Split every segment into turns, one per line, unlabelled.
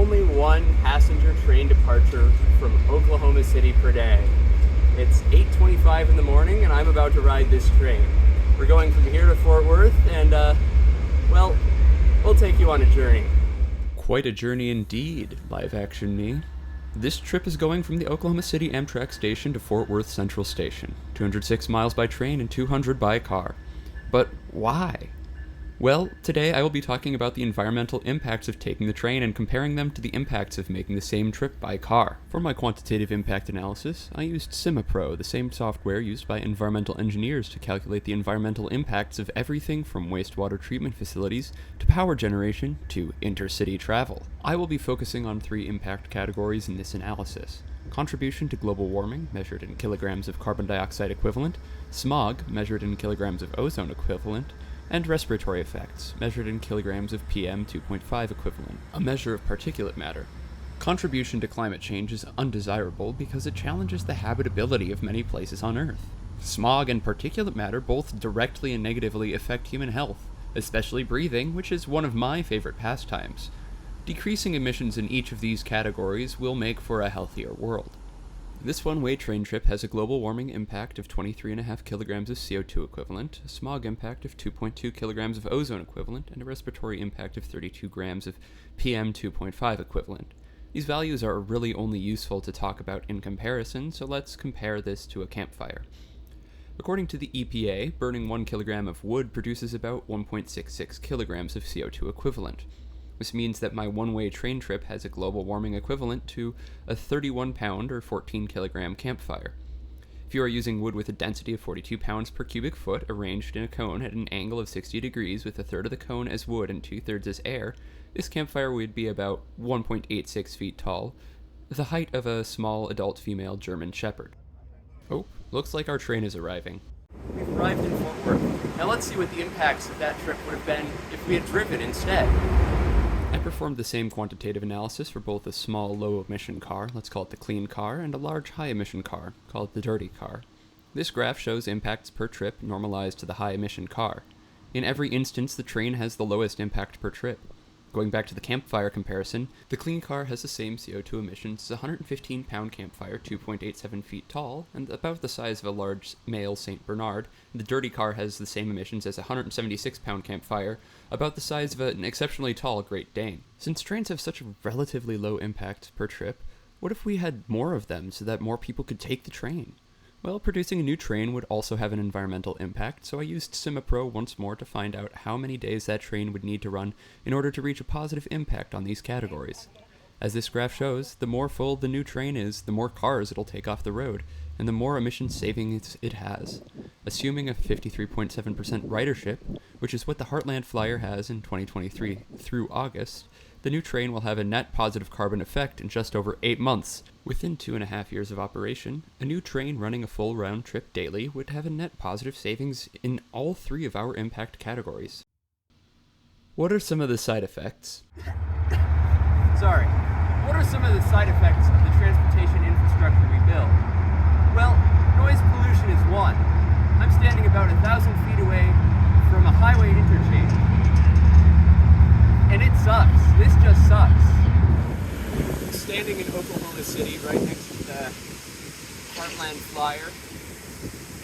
only one passenger train departure from Oklahoma City per day. It's 8:25 in the morning and I'm about to ride this train. We're going from here to Fort Worth and, we'll take you on a journey.
Quite a journey indeed, live action me. This trip is going from the Oklahoma City Amtrak station to Fort Worth Central Station, 206 miles by train and 200 by car. But why? Well, today I will be talking about the environmental impacts of taking the train and comparing them to the impacts of making the same trip by car. For my quantitative impact analysis, I used CimaPro, the same software used by environmental engineers to calculate the environmental impacts of everything from wastewater treatment facilities to power generation to intercity travel. I will be focusing on 3 impact categories in this analysis: contribution to global warming, measured in kilograms of carbon dioxide equivalent, smog, measured in kilograms of ozone equivalent, and respiratory effects, measured in kilograms of PM 2.5 equivalent, a measure of particulate matter. Contribution to climate change is undesirable because it challenges the habitability of many places on Earth. Smog and particulate matter both directly and negatively affect human health, especially breathing, which is one of my favorite pastimes. Decreasing emissions in each of these categories will make for a healthier world. This one-way train trip has a global warming impact of 23.5 kilograms of CO2 equivalent, a smog impact of 2.2 kilograms of ozone equivalent, and a respiratory impact of 32 grams of PM 2.5 equivalent. These values are really only useful to talk about in comparison, so let's compare this to a campfire. According to the EPA, burning 1 kilogram of wood produces about 1.66 kilograms of CO2 equivalent. This means that my one-way train trip has a global warming equivalent to a 31-pound or 14-kilogram campfire. If you are using wood with a density of 42 pounds per cubic foot arranged in a cone at an angle of 60 degrees with a third of the cone as wood and 2/3 as air, this campfire would be about 1.86 feet tall, the height of a small adult female German Shepherd. Oh, looks like our train is arriving.
We've arrived in Fort Worth. Now let's see what the impacts of that trip would have been if we had driven instead.
I performed the same quantitative analysis for both a small low-emission car, let's call it the clean car, and a large high-emission car, call it the dirty car. This graph shows impacts per trip normalized to the high-emission car. In every instance, the train has the lowest impact per trip. Going back to the campfire comparison, the clean car has the same CO2 emissions as a 115-pound campfire 2.87 feet tall, and about the size of a large male St. Bernard. The dirty car has the same emissions as a 176-pound campfire, about the size of an exceptionally tall Great Dane. Since trains have such a relatively low impact per trip, what if we had more of them so that more people could take the train? Well, producing a new train would also have an environmental impact, so I used CimaPro once more to find out how many days that train would need to run in order to reach a positive impact on these categories. As this graph shows, the more full the new train is, the more cars it'll take off the road, and the more emission savings it has. Assuming a 53.7% ridership, which is what the Heartland Flyer has in 2023 through August, the new train will have a net positive carbon effect in just over 8 months. Within 2.5 years of operation, a new train running a full round trip daily would have a net positive savings in all 3 of our impact categories. What are some of the side effects?
Sorry. What are some of the side effects of the transportation infrastructure we build? Well, noise pollution is one. I'm standing about 1,000 feet away from a highway interchange. And it sucks. This just sucks. Standing in Oklahoma City right next to the Heartland Flyer,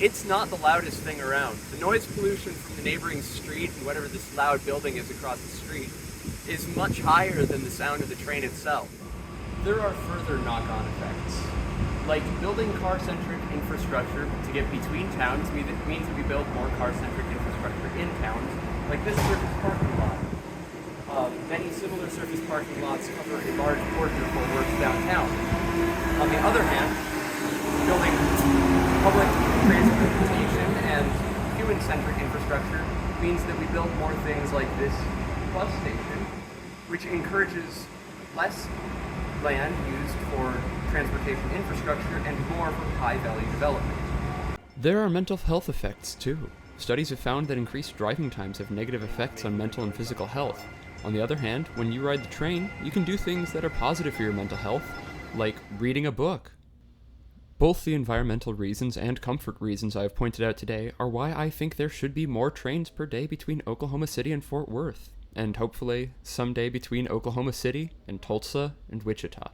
it's not the loudest thing around. The noise pollution from the neighboring street and whatever this loud building is across the street is much higher than the sound of the train itself. There are further knock-on effects. Like building car-centric infrastructure to get between towns means that we build more car-centric infrastructure in towns, like this surface parking lot. Many similar surface parking lots cover a large portion of Fort Worth downtown. On the other hand, building public transportation and human-centric infrastructure means that we build more things like this bus station, which encourages less land used for transportation infrastructure and more for high-value development.
There are mental health effects, too. Studies have found that increased driving times have negative effects on mental and physical health. On the other hand, when you ride the train, you can do things that are positive for your mental health, like reading a book. Both the environmental reasons and comfort reasons I have pointed out today are why I think there should be more trains per day between Oklahoma City and Fort Worth. and hopefully someday between Oklahoma City and Tulsa and Wichita.